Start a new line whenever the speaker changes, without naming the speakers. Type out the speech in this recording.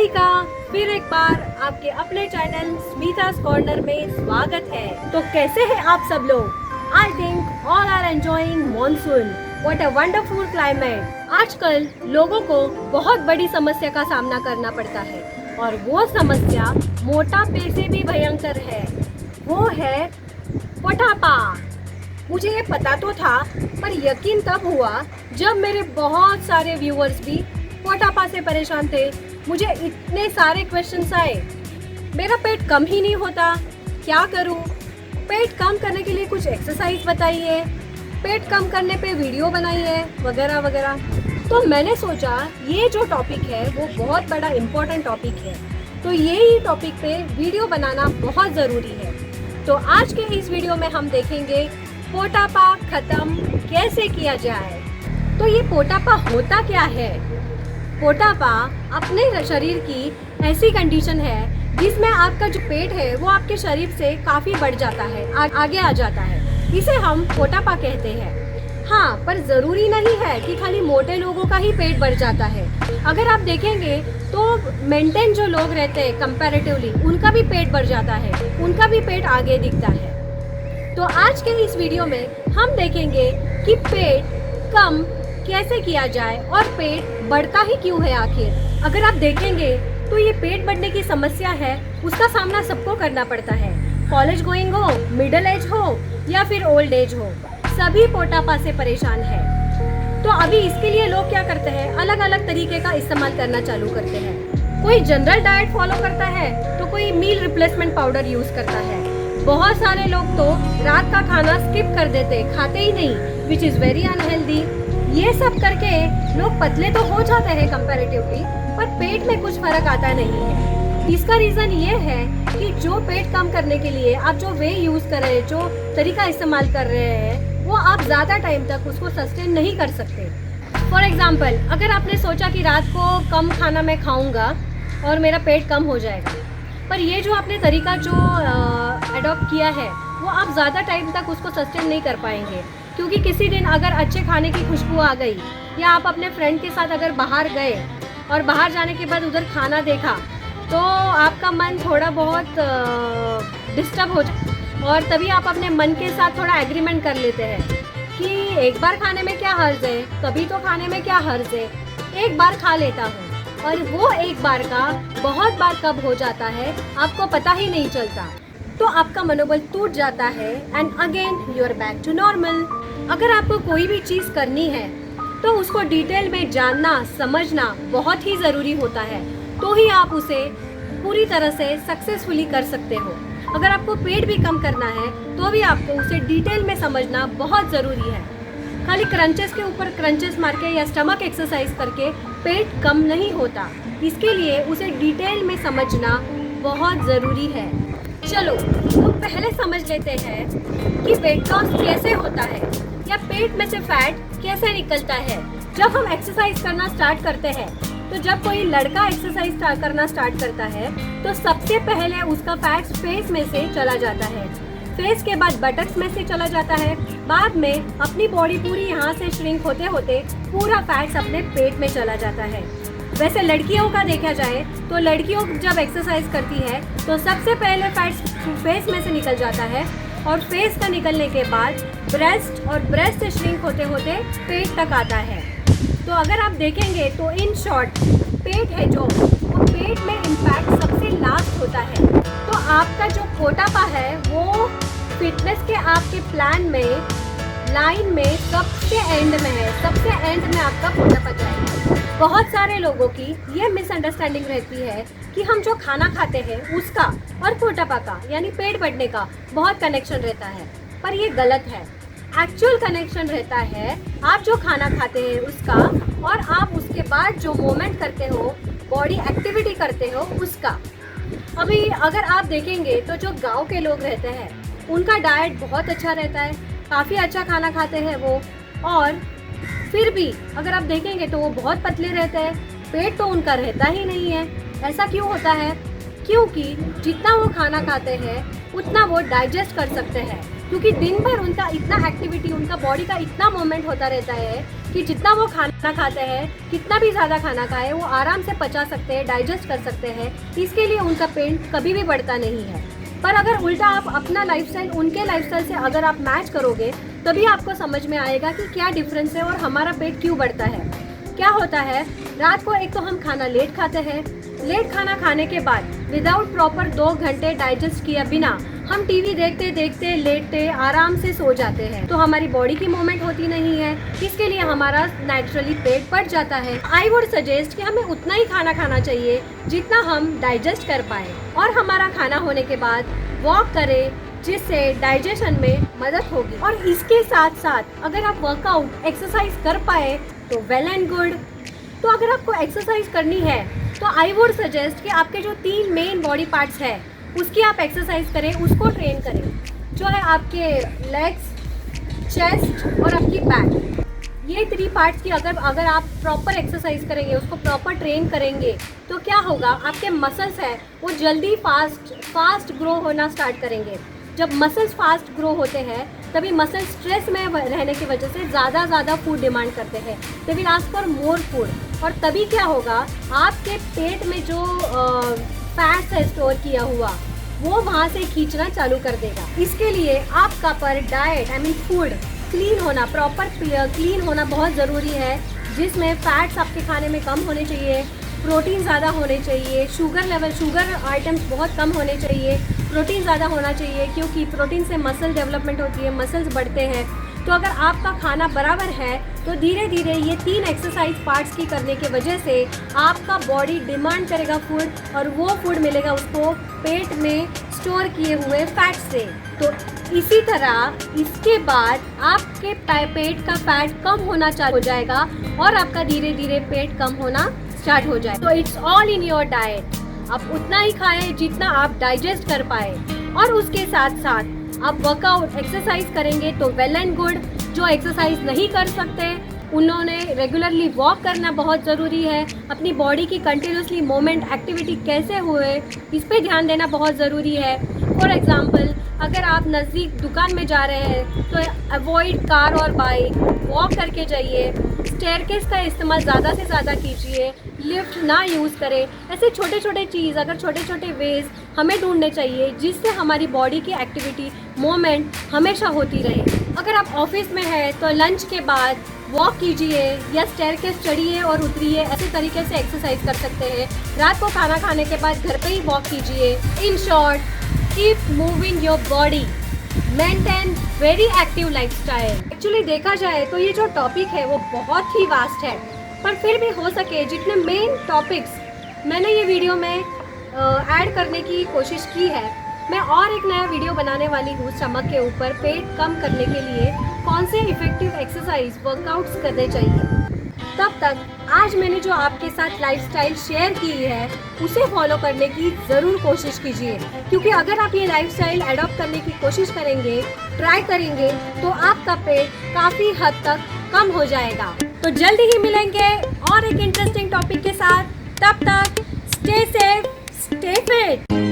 सभी का फिर एक बार आपके अपने चैनल स्मिता's कॉर्नर में स्वागत है। तो कैसे हैं आप सब लोग? I think all are enjoying monsoon. What a wonderful climate. आजकल लोगों को बहुत बड़ी समस्या का सामना करना पड़ता है और वो समस्या मोटापे से भी भयंकर है। वो है मोटापा। मुझे ये पता तो था, पर यकीन तब हुआ जब मेरे बहुत सारे व्यूअर्स भी मोटापा से परेशान थे। मुझे इतने सारे क्वेश्चंस आए, मेरा पेट कम ही नहीं होता, क्या करूं? पेट कम करने के लिए कुछ एक्सरसाइज बताइए, पेट कम करने पे वीडियो बनाइए, वगैरह वगैरह। तो मैंने सोचा ये जो टॉपिक है वो बहुत बड़ा इम्पोर्टेंट टॉपिक है, तो यही टॉपिक पे वीडियो बनाना बहुत ज़रूरी है। तो आज के इस वीडियो में हम देखेंगे मोटापा खत्म कैसे किया जाए। तो ये मोटापा होता क्या है? मोटापा अपने शरीर की ऐसी कंडीशन है जिसमें आपका जो पेट है वो आपके शरीर से काफ़ी बढ़ जाता है, आगे आ जाता है। इसे हम मोटापा कहते हैं। हाँ, पर ज़रूरी नहीं है कि खाली मोटे लोगों का ही पेट बढ़ जाता है। अगर आप देखेंगे तो मेंटेन जो लोग रहते हैं कंपैरेटिवली, उनका भी पेट बढ़ जाता है, उनका भी पेट आगे दिखता है। तो आज के इस वीडियो में हम देखेंगे कि पेट कम कैसे किया जाए और पेट बढ़ता ही क्यों है आखिर। अगर आप देखेंगे तो ये पेट बढ़ने की समस्या है, उसका सामना सबको करना पड़ता है। कॉलेज गोइंग हो, मिडिल एज हो या फिर ओल्ड एज हो, सभी मोटापा से परेशान है। तो अभी इसके लिए लोग क्या करते हैं, अलग अलग तरीके का इस्तेमाल करना चालू करते हैं। कोई जनरल डाइट फॉलो करता है तो कोई मील रिप्लेसमेंट पाउडर यूज करता है। बहुत सारे लोग तो रात का खाना स्किप कर देते, खाते ही नहीं, विच इज़ वेरी अनहेल्दी। ये सब करके लोग पतले तो हो जाते हैं कंपैरेटिवली, पर पेट में कुछ फर्क आता नहीं है। इसका रीज़न ये है कि जो पेट कम करने के लिए आप जो वे यूज़ कर रहे हैं, जो तरीका इस्तेमाल कर रहे हैं, वो आप ज़्यादा टाइम तक उसको सस्टेन नहीं कर सकते। फॉर एग्ज़ाम्पल, अगर आपने सोचा कि रात को कम खाना मैं खाऊँगा और मेरा पेट कम हो जाएगा, पर ये जो आपने तरीका जो अडॉप्ट किया है वो आप ज़्यादा टाइम तक उसको सस्टेन नहीं कर पाएंगे। क्योंकि किसी दिन अगर अच्छे खाने की खुशबू आ गई या आप अपने फ्रेंड के साथ अगर बाहर गए और बाहर जाने के बाद उधर खाना देखा तो आपका मन थोड़ा बहुत डिस्टर्ब हो जाए और तभी आप अपने मन के साथ थोड़ा एग्रीमेंट कर लेते हैं कि एक बार खाने में क्या हर्ज है, कभी तो खाने में क्या हर्ज है, एक बार खा लेता हूँ। और वो एक बार का बहुत बार कब हो जाता है आपको पता ही नहीं चलता। तो आपका मनोबल टूट जाता है and again you are back to normal. अगर आपको कोई भी चीज़ करनी है तो उसको डिटेल में जानना समझना बहुत ही ज़रूरी होता है, तो ही आप उसे पूरी तरह से सक्सेसफुली कर सकते हो। अगर आपको पेट भी कम करना है तो भी आपको उसे डिटेल में समझना बहुत ज़रूरी है। खाली क्रंचेस के ऊपर क्रंचेस मार के या स्टमक एक्सरसाइज करके पेट कम नहीं होता, इसके लिए उसे डिटेल में समझना बहुत ज़रूरी है। चलो तो पहले समझ लेते हैं कि वेट लॉस कैसे होता है या पेट में से फैट कैसे निकलता है। जब हम एक्सरसाइज करना स्टार्ट करते हैं, तो जब कोई लड़का एक्सरसाइज करना स्टार्ट करता है तो सबसे पहले उसका फैट फेस में से चला जाता है, फेस के बाद बटक्स में से चला जाता है, बाद में अपनी बॉडी पूरी यहाँ से श्रिंक होते होते पूरा फैट्स अपने पेट में चला जाता है। वैसे लड़कियों का देखा जाए तो लड़कियों जब एक्सरसाइज करती है तो सबसे पहले फैट्स फेस में से निकल जाता है और फेस का निकलने के बाद ब्रेस्ट और ब्रेस्ट से श्रिंक होते होते पेट तक आता है। तो अगर आप देखेंगे तो इन शॉर्ट पेट है जो, वो पेट में इम्पैक्ट सबसे लास्ट होता है। तो आपका जो मोटापा है वो फिटनेस के आपके प्लान में लाइन में सबसे एंड में है, सबसे एंड में आपका मोटापा जाएगा। बहुत सारे लोगों की ये मिसअंडरस्टैंडिंग रहती है कि हम जो खाना खाते हैं उसका और मोटापा का यानी पेट बढ़ने का बहुत कनेक्शन रहता है, पर ये गलत है। एक्चुअल कनेक्शन रहता है आप जो खाना खाते हैं उसका और आप उसके बाद जो मूवमेंट करते हो, बॉडी एक्टिविटी करते हो उसका। अभी अगर आप देखेंगे तो जो गांव के लोग रहते हैं उनका डाइट बहुत अच्छा रहता है, काफ़ी अच्छा खाना खाते हैं वो, और फिर भी अगर आप देखेंगे तो वो बहुत पतले रहते हैं, पेट तो उनका रहता ही नहीं है। ऐसा क्यों होता है? क्योंकि जितना वो खाना खाते हैं उतना वो डाइजेस्ट कर सकते हैं। क्योंकि दिन भर उनका इतना एक्टिविटी, उनका बॉडी का इतना मूवमेंट होता रहता है कि जितना वो खाना खाते हैं, कितना भी ज़्यादा खाना खाए, वो आराम से पचा सकते हैं, डाइजेस्ट कर सकते हैं। इसके लिए उनका पेट कभी भी बढ़ता नहीं है। पर अगर उल्टा आप अपना लाइफस्टाइल उनके लाइफस्टाइल से अगर आप मैच करोगे, तभी आपको समझ में आएगा कि क्या डिफरेंस है और हमारा पेट क्यों बढ़ता है। क्या होता है, रात को एक तो हम खाना लेट खाते हैं, लेट खाना खाने के बाद विदाउट प्रॉपर 2 घंटे डाइजेस्ट किया बिना हम टीवी देखते देखते लेटते आराम से सो जाते हैं, तो हमारी बॉडी की मूवमेंट होती नहीं है। इसके लिए हमारा नेचुरली पेट बढ़ जाता है। आई वुड सजेस्ट कि हमें उतना ही खाना खाना चाहिए जितना हम डाइजेस्ट कर पाए, और हमारा खाना होने के बाद वॉक करें, जिससे डाइजेशन में मदद होगी। और इसके साथ साथ अगर आप वर्कआउट एक्सरसाइज कर पाए तो वेल एंड गुड। तो अगर आपको एक्सरसाइज करनी है तो आई वुड सजेस्ट कि आपके जो 3 मेन बॉडी पार्ट्स है उसकी आप एक्सरसाइज करें, उसको ट्रेन करें, जो है आपके लेग्स, चेस्ट और आपकी बैक। ये 3 पार्ट्स की अगर आप प्रॉपर एक्सरसाइज करेंगे, उसको प्रॉपर ट्रेन करेंगे, तो क्या होगा, आपके मसल्स है वो जल्दी फास्ट ग्रो होना स्टार्ट करेंगे। जब मसल्स फास्ट ग्रो होते हैं तभी मसल स्ट्रेस में रहने की वजह से ज़्यादा फूड डिमांड करते हैं, they will ask for more food. और तभी क्या होगा, आपके पेट में जो फैट्स है स्टोर किया हुआ, वो वहाँ से खींचना चालू कर देगा। इसके लिए आपका पर डाइट फूड क्लीन होना, प्रॉपर क्लीन होना बहुत ज़रूरी है, जिसमें फैट्स आपके खाने में कम होने चाहिए, प्रोटीन ज़्यादा होने चाहिए, शुगर आइटम्स बहुत कम होने चाहिए, प्रोटीन ज़्यादा होना चाहिए, क्योंकि प्रोटीन से मसल डेवलपमेंट होती है, मसल्स बढ़ते हैं। तो अगर आपका खाना बराबर है तो धीरे धीरे ये 3 एक्सरसाइज पार्ट्स की करने की वजह से आपका बॉडी डिमांड करेगा फूड, और वो फूड मिलेगा उसको पेट में स्टोर किए हुए फैट से। तो इसी तरह इसके बाद आपके पेट का फैट कम होना चालू हो जाएगा और आपका धीरे धीरे पेट कम होना स्टार्ट हो जाए। तो it's all in your diet. आप उतना ही खाएं जितना आप डाइजेस्ट कर पाए, और उसके साथ साथ आप वर्कआउट एक्सरसाइज करेंगे तो वेल एंड गुड। जो एक्सरसाइज नहीं कर सकते उन्होंने रेगुलरली वॉक करना बहुत ज़रूरी है। अपनी बॉडी की कंटिन्यूसली मूवमेंट एक्टिविटी कैसे हुए इस पे ध्यान देना बहुत ज़रूरी है। फॉर एग्ज़ाम्पल, अगर आप नज़दीक दुकान में जा रहे हैं तो अवॉइड कार और बाइक, वॉक करके जाइए, स्टेयरकेस का इस्तेमाल ज़्यादा से ज़्यादा कीजिए, लिफ्ट ना यूज़ करें। ऐसे छोटे छोटे चीज़, अगर छोटे छोटे वेज हमें ढूंढने चाहिए जिससे हमारी बॉडी की एक्टिविटी मूवमेंट हमेशा होती रहे। अगर आप ऑफिस में हैं तो लंच के बाद वॉक कीजिए या स्टेयरकेस चढ़िए और उतरिए, ऐसे तरीके से एक्सरसाइज कर सकते हैं। रात को खाना खाने के बाद घर पे ही वॉक कीजिए। In short, keep moving your body, maintain very active lifestyle. Actually देखा जाए तो ये जो टॉपिक है वो बहुत ही वास्ट है, पर फिर भी हो सके जितने मेन टॉपिक्स मैंने ये वीडियो में ऐड करने की कोशिश की है, मैं और एक नया वीडियो बनाने वाली हूँ स्टमक के ऊपर पेट कम करने के लिए कौन से इफेक्टिव एक्सरसाइज वर्कआउट्स करने चाहिए। तब तक आज मैंने जो आपके साथ लाइफस्टाइल शेयर की है उसे फॉलो करने की ज़रूर कोशिश कीजिए, क्योंकि अगर आप ये लाइफस्टाइल एडॉप्ट करने की कोशिश करेंगे, ट्राई करेंगे, तो आपका पेट काफ़ी हद तक कम हो जाएगा। तो जल्दी ही मिलेंगे और एक इंटरेस्टिंग टॉपिक के साथ। तब तक स्टे सेफ, स्टे फिट।